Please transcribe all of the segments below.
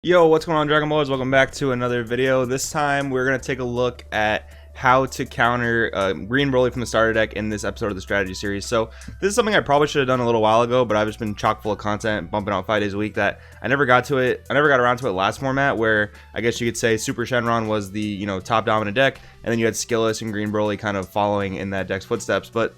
Yo, what's going on, Dragon Ballers? Welcome back to another video. This time we're going to take a look at how to counter green Broly from the starter deck in this episode of the strategy series. So this is something I probably should have done a little while ago, but I've just been chock full of content, bumping out 5 days a week, that I never got to it. I never got around to it last format, where I guess you could say Super Shenron was the top dominant deck, and then you had Skillous and green Broly kind of following in that deck's footsteps. But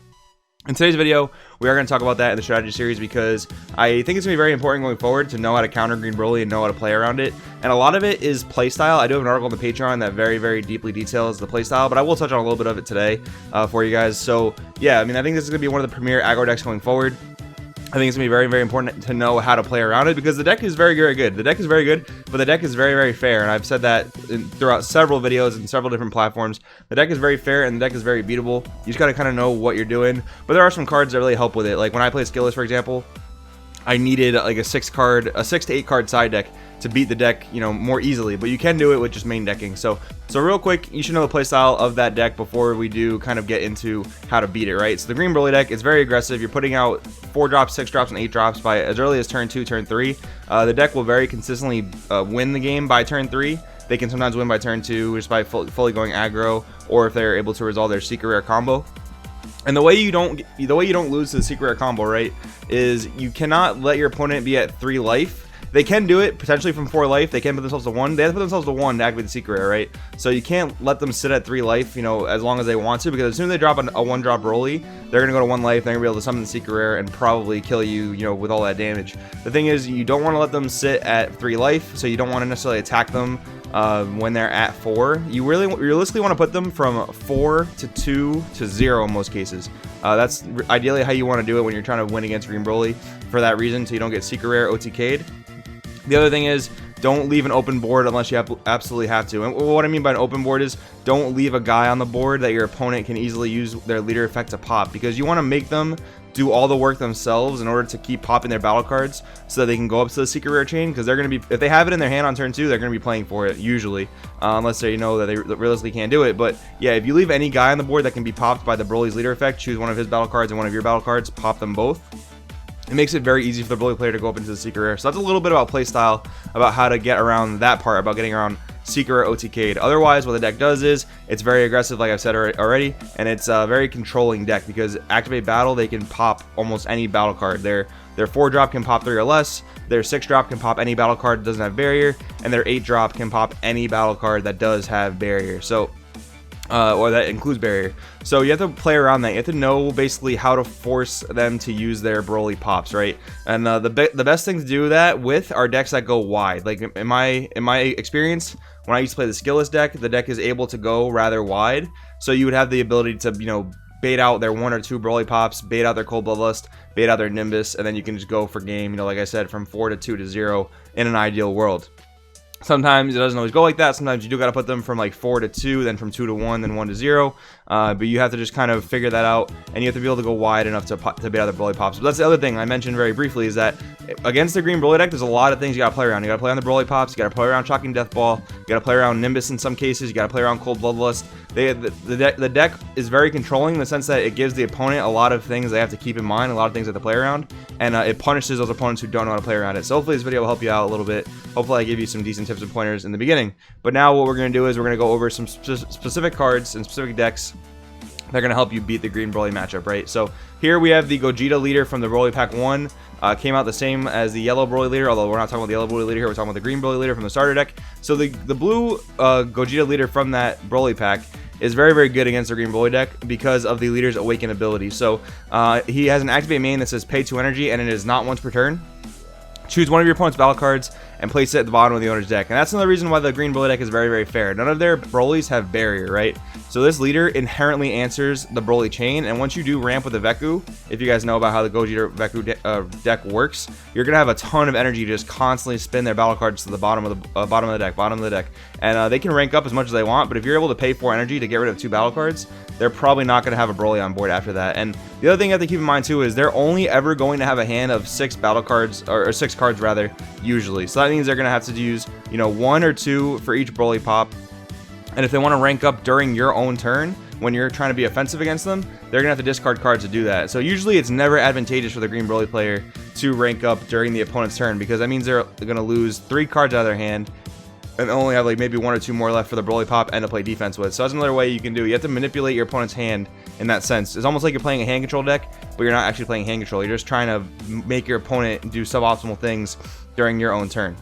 in today's video, we are going to talk about that in the strategy series, because I think it's going to be very important going forward to know how to counter green Broly and know how to play around it. And a lot of it is playstyle. I do have an article on the Patreon that very deeply details the playstyle, but I will touch on a little bit of it today for you guys. So yeah, I mean, I think this is going to be one of the premier aggro decks going forward. I think it's going to be very important to know how to play around it, because the deck is very good. The deck is very good, but the deck is very fair, and I've said that throughout several videos and several different platforms. The deck is very fair, and the deck is very beatable. You just got to kind of know what you're doing, but there are some cards that really help with it. Like when I play Skillous, for example, I needed like a 6 to 8 card side deck to beat the deck, more easily, but you can do it with just main decking. So real quick, you should know the playstyle of that deck before we do kind of get into how to beat it, right? So the green Broly deck is very aggressive. You're putting out 4 drops, 6 drops, and 8 drops by as early as turn 2, turn 3. The deck will very consistently win the game by turn 3. They can sometimes win by turn 2 just by fully going aggro, or if they're able to resolve their secret rare combo. And the way you don't lose to the secret rare combo, right, is you cannot let your opponent be at 3 life. They can do it potentially from 4 life. They can put themselves to 1. They have to put themselves to 1 to activate the secret rare, right? So you can't let them sit at 3 life, as long as they want to, because as soon as they drop a 1-drop Broly, they're gonna go to 1 life. They're gonna be able to summon the secret rare and probably kill you, with all that damage. The thing is, you don't want to let them sit at 3 life, so you don't want to necessarily attack them when they're at 4. You realistically want to put them from 4 to 2 to 0 in most cases. That's ideally how you want to do it when you're trying to win against green Broly, for that reason, so you don't get secret rare OTK'd. The other thing is, don't leave an open board unless you absolutely have to. And what I mean by an open board is, don't leave a guy on the board that your opponent can easily use their leader effect to pop, because you want to make them do all the work themselves in order to keep popping their battle cards so that they can go up to the secret rare chain, because they're going to be, if they have it in their hand on turn 2, they're going to be playing for it usually, unless they know that they realistically can't do it. But yeah, if you leave any guy on the board that can be popped by the Broly's leader effect, choose one of his battle cards and one of your battle cards, pop them both. It makes it very easy for the Broly player to go up into the secret rare. So that's a little bit about playstyle, about how to get around that part, about getting around secret rare OTK'd. Otherwise, what the deck does is, it's very aggressive, like I've said already, and it's a very controlling deck, because activate battle, they can pop almost any battle card. Their 4-drop can pop 3 or less, their 6-drop can pop any battle card that doesn't have barrier, and their 8-drop can pop any battle card that does have barrier. So or that includes barrier. So you have to play around that. You have to know basically how to force them to use their Broly pops, right? And the best thing to do that with are decks that go wide. Like in my experience, when I used to play the Skillous deck, the deck is able to go rather wide. So you would have the ability to bait out their 1 or 2 Broly pops, bait out their Cold Bloodlust, bait out their Nimbus, and then you can just go for game. Like I said, from 4 to 2 to 0 in an ideal world. Sometimes it doesn't always go like that. Sometimes you do got to put them from like 4 to 2, then from 2 to 1, then 1 to 0. But you have to just kind of figure that out, and you have to be able to go wide enough to bait out the Broly pops. But that's the other thing I mentioned very briefly, is that against the green Broly deck, there's a lot of things you got to play around. You got to play on the Broly pops, you got to play around Shocking Death Ball, you got to play around Nimbus in some cases, you got to play around Cold Bloodlust. The deck is very controlling in the sense that it gives the opponent a lot of things they have to keep in mind, a lot of things they have to play around, and it punishes those opponents who don't know how to play around it. So hopefully this video will help you out a little bit. Hopefully I give you some decent tips and pointers in the beginning. But now what we're going to do is we're going to go over some specific cards and specific decks that are going to help you beat the green Broly matchup, right? So here we have the Gogeta leader from the Broly Pack 1. Came out the same as the yellow Broly leader, although we're not talking about the yellow Broly leader here, we're talking about the green Broly leader from the starter deck. So the blue Gogeta leader from that Broly pack is very good against the green Broly deck because of the leader's Awaken ability. So he has an activate main that says pay 2 energy, and it is not once per turn. Choose one of your opponent's battle cards and place it at the bottom of the owner's deck. And that's another reason why the green Broly deck is very fair. None of their Brolys have barrier, right? So this leader inherently answers the Broly chain, and once you do ramp with the Veku, if you guys know about how the Gogeta Veku deck works, you're gonna have a ton of energy to just constantly spin their battle cards to the bottom of the deck, and they can rank up as much as they want. But if you're able to pay 4 energy to get rid of 2 battle cards, they're probably not going to have a Broly on board after that. And the other thing you have to keep in mind too is they're only ever going to have a hand of 6 battle cards, or 6 cards rather, usually. So that means they're going to have to use 1 or 2 for each Broly pop. And if they want to rank up during your own turn, when you're trying to be offensive against them, they're gonna have to discard cards to do that. So usually it's never advantageous for the green Broly player to rank up during the opponent's turn, because that means they're going to lose 3 cards out of their hand and only have like maybe 1 or 2 more left for the Broly Pop and to play defense with. So that's another way you can do. You have to manipulate your opponent's hand in that sense. It's almost like you're playing a hand control deck, but you're not actually playing hand control. You're just trying to make your opponent do suboptimal things during your own turn.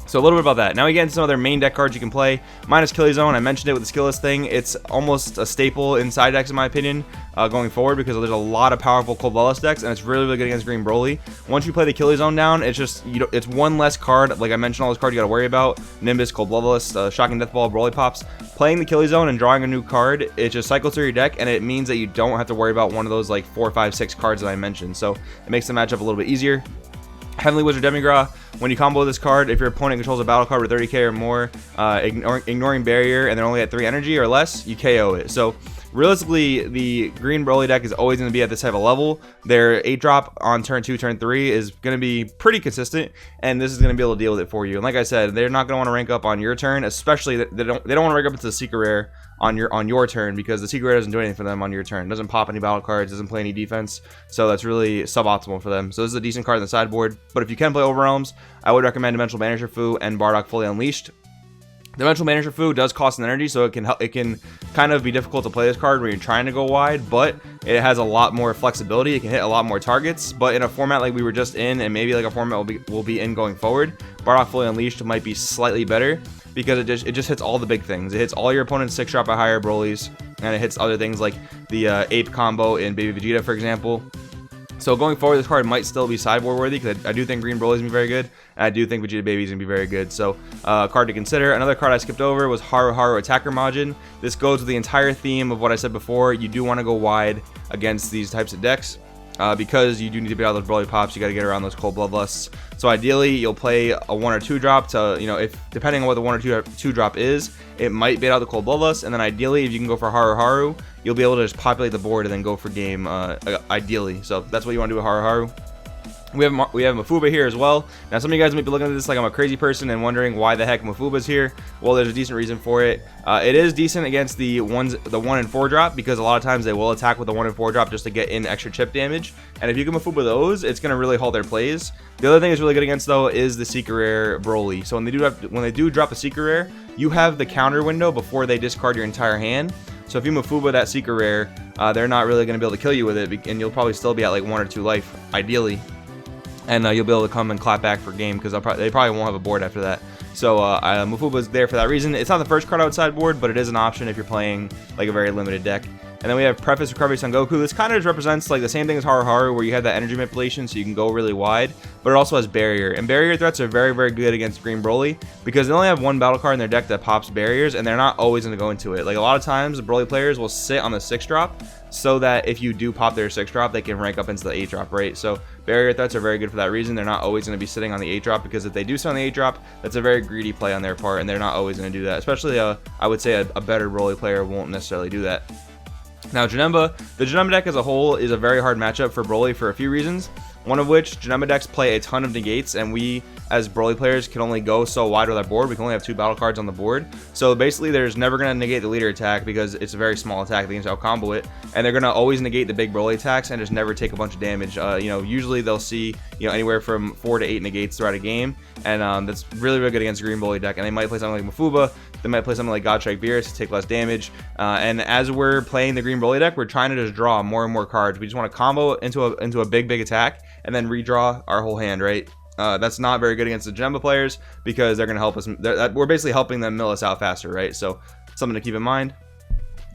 So a little bit about that. Now we get into some other main deck cards you can play. Minus Killy Zone, I mentioned it with the skill list thing. It's almost a staple in side decks in my opinion going forward, because there's a lot of powerful Cold Bloodlust decks, and it's really, really good against Green Broly. Once you play the Killy Zone down, it's just, it's one less card. Like I mentioned, all those cards you got to worry about: Nimbus, Cold Bloodlust, Shocking Death Ball, Broly Pops. Playing the Killy Zone and drawing a new card, it just cycles through your deck, and it means that you don't have to worry about one of those like 4, 5, 6 cards that I mentioned. So it makes the matchup a little bit easier. Heavenly Wizard Demigra, when you combo this card, if your opponent controls a battle card with 30k or more, ignoring barrier, and they're only at 3 energy or less, you KO it. So realistically, the Green Broly deck is always going to be at this type of level. Their 8-drop on turn 2, turn 3 is going to be pretty consistent, and this is going to be able to deal with it for you. And like I said, they're not going to want to rank up on your turn, especially they don't want to rank up into the Secret Rare on your turn, because the Secret Rare doesn't do anything for them on your turn. It doesn't pop any battle cards, doesn't play any defense, so that's really suboptimal for them. So this is a decent card in the sideboard, but if you can play Overwhelms, I would recommend Dimensional Banisher Fu and Bardock Fully Unleashed. Dimensional Banisher Fu does cost an energy, so it can kind of be difficult to play this card when you're trying to go wide, but it has a lot more flexibility. It can hit a lot more targets, but in a format like we were just in, and maybe like a format we'll be in going forward, Bardock Fully Unleashed might be slightly better, because it just hits all the big things. It hits all your opponent's 6-drop or higher Brolys, and it hits other things like the Ape combo in Baby Vegeta, for example. So going forward, this card might still be sideboard worthy, because I do think Green Broly is going to be very good, and I do think Vegeta Baby is going to be very good. So card to consider. Another card I skipped over was Haru Haru Attacker Majin. This goes with the entire theme of what I said before. You do want to go wide against these types of decks. Because you do need to beat out those Broly Pops, you got to get around those Cold Bloodlusts. So ideally, you'll play a 1 or 2 drop to, if depending on what the 1 or 2 drop is, it might bait out the Cold Bloodlust. And then ideally, if you can go for Haru Haru, you'll be able to just populate the board and then go for game. Ideally, so that's what you want to do with Haru Haru. We have Mafuba here as well. Now, some of you guys might be looking at this like I'm a crazy person and wondering why the heck Mafuba's here. Well, there's a decent reason for it. It is decent against the 1 and 4 drop, because a lot of times they will attack with the 1 and 4 drop just to get in extra chip damage. And if you can Mafuba those, it's going to really halt their plays. The other thing that's really good against, though, is the Secret Rare Broly. So when they do drop a Secret Rare, you have the counter window before they discard your entire hand. So if you Mafuba that Secret Rare, they're not really going to be able to kill you with it, and you'll probably still be at like 1 or 2 life, ideally. And you'll be able to come and clap back for game, because they probably won't have a board after that. So Mafuba's there for that reason. It's not the first card outside board, but it is an option if you're playing like a very limited deck. And then we have Preface Recovery Son Goku. This kind of just represents like the same thing as Haru Haru, where you have that energy manipulation, so you can go really wide, but it also has barrier. And barrier threats are very, very good against Green Broly, because they only have 1 battle card in their deck that pops barriers, and they're not always going to go into it. Like a lot of times, the Broly players will sit on the 6-drop, so that if you do pop their 6-drop, they can rank up into the 8-drop, right? So barrier threats are very good for that reason. They're not always going to be sitting on the 8-drop, because if they do sit on the 8-drop, that's a very greedy play on their part, and they're not always going to do that. Especially, I would say a better Broly player won't necessarily do that. Now, Janemba, the Janemba deck as a whole is a very hard matchup for Broly for a few reasons. One of which, Janemba decks play a ton of negates, and we, as Broly players, can only go so wide with our board. We can only have 2 battle cards on the board. So basically, there's never going to negate the leader attack, because it's a very small attack. They can out-combo it. And they're going to always negate the big Broly attacks and just never take a bunch of damage. Usually they'll see, anywhere from 4 to 8 negates throughout a game. And that's really, really good against the Green Broly deck. And they might play something like Mafuba. They might play something like Godstrike Beerus to take less damage. And as we're playing the Green Broly deck, we're trying to just draw more and more cards. We just want to combo into a big attack and then redraw our whole hand, right? That's not very good against the Janemba players, because they're going to help us. We're basically helping them mill us out faster, right? So something to keep in mind.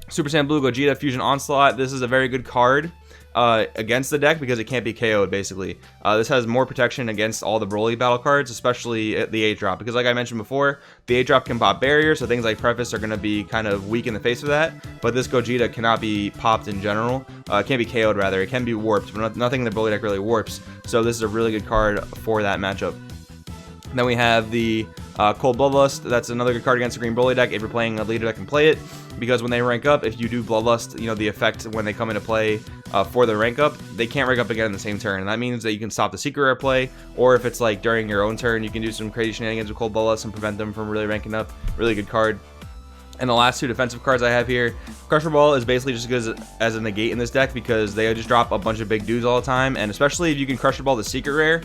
Super Saiyan Blue Gogeta Fusion Onslaught. This is a very good card against the deck, because it can't be KO'd, basically. This has more protection against all the Broly battle cards, especially the 8-drop, because like I mentioned before, the 8-drop can pop barriers, so things like Preface are going to be kind of weak in the face of that, but this Gogeta cannot be popped in general. It can't be KO'd, rather. It can be warped, but nothing in the Broly deck really warps, so this is a really good card for that matchup. Then we have the Cold Bloodlust. That's another good card against the Green Broly deck if you're playing a leader that can play it, because when they rank up, if you do Bloodlust, the effect when they come into play for the rank up, they can't rank up again in the same turn, and that means that you can stop the Secret Rare play, or if it's like during your own turn, you can do some crazy shenanigans with Cold Bloodlust and prevent them from really ranking up. Really good card. And the last two defensive cards I have here, Crusher Ball is basically just good as a negate in this deck because they just drop a bunch of big dudes all the time, and especially if you can Crusher Ball the secret rare,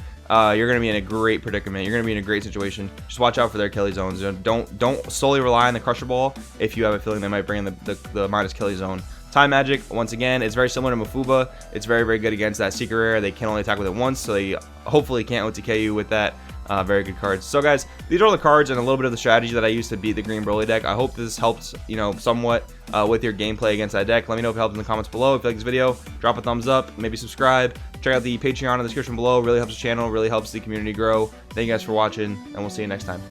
you're going to be in a great predicament. You're going to be in a great situation. Just watch out for their Kelly zones. Don't solely rely on the Crusher Ball if you have a feeling they might bring in the minus Kelly zone. Time Magic, once again, it's very similar to Mafuba. It's very, very good against that secret rare. They can only attack with it once, so they hopefully can't OTK you with that. Very good cards. So guys, these are all the cards and a little bit of the strategy that I used to beat the green Broly deck. I hope this helps, somewhat with your gameplay against that deck. Let me know if it helped in the comments below. If you like this video, drop a thumbs up, maybe subscribe. Check out the Patreon in the description below. Really helps the channel, really helps the community grow. Thank you guys for watching, and we'll see you next time.